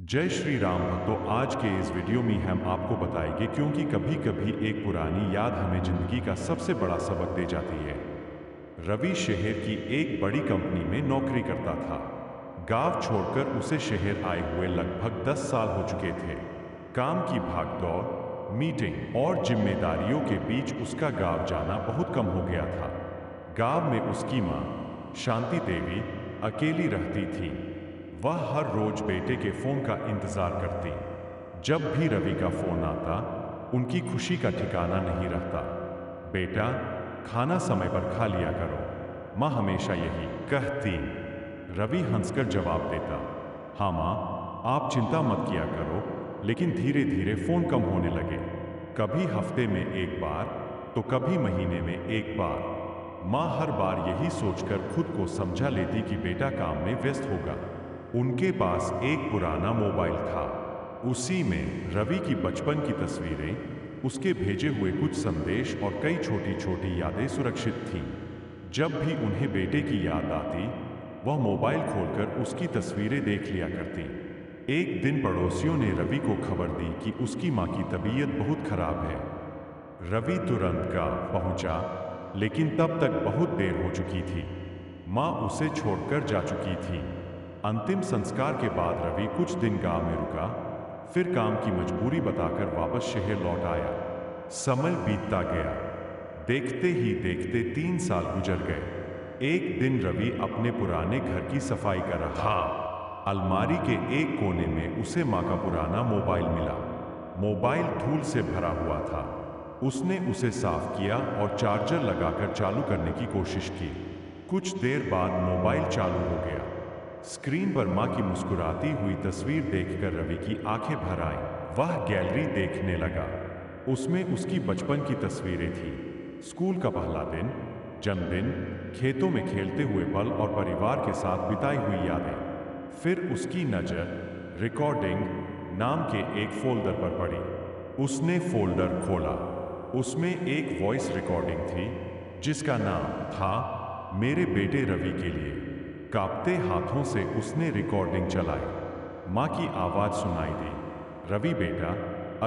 जय श्री राम भक्तों। आज के इस वीडियो में हम आपको बताएंगे क्योंकि कभी कभी एक पुरानी याद हमें जिंदगी का सबसे बड़ा सबक दे जाती है। रवि शहर की एक बड़ी कंपनी में नौकरी करता था। गांव छोड़कर उसे शहर आए हुए लगभग 10 साल हो चुके थे। काम की भागदौड़, मीटिंग और जिम्मेदारियों के बीच उसका गांव जाना बहुत कम हो गया था। गांव में उसकी मां शांति देवी अकेली रहती थी। वह हर रोज बेटे के फोन का इंतजार करती। जब भी रवि का फोन आता, उनकी खुशी का ठिकाना नहीं रहता। बेटा, खाना समय पर खा लिया करो, माँ हमेशा यही कहती। रवि हंसकर जवाब देता, हाँ माँ, आप चिंता मत किया करो। लेकिन धीरे धीरे फोन कम होने लगे। कभी हफ्ते में एक बार, तो कभी महीने में एक बार। माँ हर बार यही सोचकर खुद को समझा लेती कि बेटा काम में व्यस्त होगा। उनके पास एक पुराना मोबाइल था। उसी में रवि की बचपन की तस्वीरें, उसके भेजे हुए कुछ संदेश और कई छोटी छोटी यादें सुरक्षित थीं। जब भी उन्हें बेटे की याद आती, वह मोबाइल खोलकर उसकी तस्वीरें देख लिया करती। एक दिन पड़ोसियों ने रवि को खबर दी कि उसकी मां की तबीयत बहुत खराब है। रवि तुरंत गांव पहुंचा, लेकिन तब तक बहुत देर हो चुकी थी। मां उसे छोड़कर जा चुकी थी। अंतिम संस्कार के बाद रवि कुछ दिन गांव में रुका, फिर काम की मजबूरी बताकर वापस शहर लौट आया। समय बीतता गया। देखते ही देखते 3 साल गुजर गए। एक दिन रवि अपने पुराने घर की सफाई कर रहा था। अलमारी के एक कोने में उसे मां का पुराना मोबाइल मिला। मोबाइल धूल से भरा हुआ था। उसने उसे साफ किया और चार्जर लगाकर चालू करने की कोशिश की। कुछ देर बाद मोबाइल चालू हो गया। स्क्रीन पर मां की मुस्कुराती हुई तस्वीर देखकर रवि की आंखें भर आईं। वह गैलरी देखने लगा। उसमें उसकी बचपन की तस्वीरें थीं। स्कूल का पहला दिन, जन्मदिन, खेतों में खेलते हुए पल और परिवार के साथ बिताई हुई यादें। फिर उसकी नजर रिकॉर्डिंग नाम के एक फोल्डर पर पड़ी। उसने फोल्डर खोला। उसमें एक वॉइस रिकॉर्डिंग थी, जिसका नाम था मेरे बेटे रवि के लिए। कांपते हाथों से उसने रिकॉर्डिंग चलाई। मां की आवाज सुनाई दी, रवि बेटा,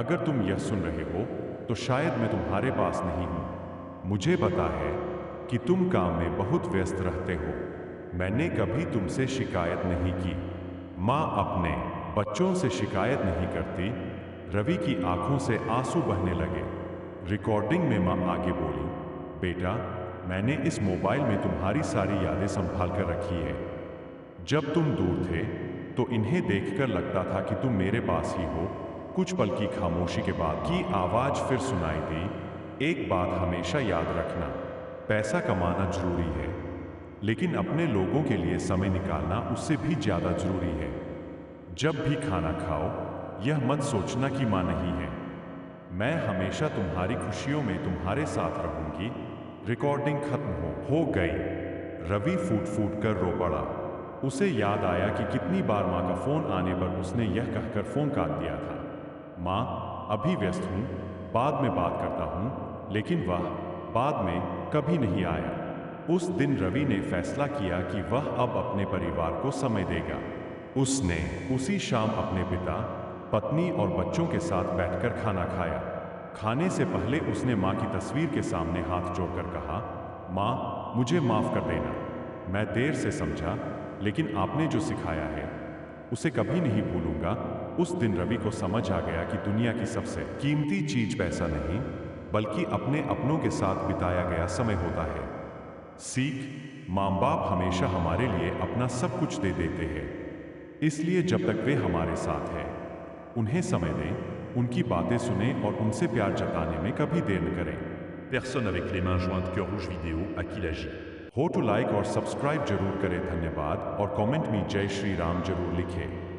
अगर तुम यह सुन रहे हो तो शायद मैं तुम्हारे पास नहीं हूं। मुझे पता है कि तुम काम में बहुत व्यस्त रहते हो। मैंने कभी तुमसे शिकायत नहीं की। मां अपने बच्चों से शिकायत नहीं करती। रवि की आंखों से आंसू बहने लगे। रिकॉर्डिंग में मां आगे बोली, बेटा, मैंने इस मोबाइल में तुम्हारी सारी यादें संभाल कर रखी है। जब तुम दूर थे तो इन्हें देखकर लगता था कि तुम मेरे पास ही हो। कुछ पल की खामोशी के बाद की आवाज फिर सुनाई दी, एक बात हमेशा याद रखना, पैसा कमाना जरूरी है, लेकिन अपने लोगों के लिए समय निकालना उससे भी ज्यादा जरूरी है। जब भी खाना खाओ, यह मत सोचना कि मां नहीं है। मैं हमेशा तुम्हारी खुशियों में तुम्हारे साथ रहूंगी। रिकॉर्डिंग खत्म हो गई। रवि फूट फूट कर रो पड़ा। उसे याद आया कि कितनी बार मां का फोन आने पर उसने यह कहकर फोन काट दिया था, मां, अभी व्यस्त हूं, बाद में बात करता हूं। लेकिन वह बाद में कभी नहीं आया। उस दिन रवि ने फैसला किया कि वह अब अपने परिवार को समय देगा। उसने उसी शाम अपने पिता, पत्नी और बच्चों के साथ बैठकर खाना खाया। खाने से पहले उसने मां की तस्वीर के सामने हाथ जोड़कर कहा, मां, मुझे माफ कर देना। मैं देर से समझा, लेकिन आपने जो सिखाया है उसे कभी नहीं भूलूंगा। उस दिन रवि को समझ आ गया कि दुनिया की सबसे कीमती चीज पैसा नहीं, बल्कि अपने अपनों के साथ बिताया गया समय होता है। सीख, मां बाप हमेशा हमारे लिए अपना सब कुछ दे देते हैं। इसलिए जब तक वे हमारे साथ हैं, उन्हें समय दें, उनकी बातें सुने और उनसे प्यार जताने में कभी देर न करें। Personne avec les mains jointes cœur rouge vidéo à qui l'agit. हो तो लाइक और सब्सक्राइब जरूर करें। धन्यवाद। और कमेंट में जय श्री राम जरूर लिखें।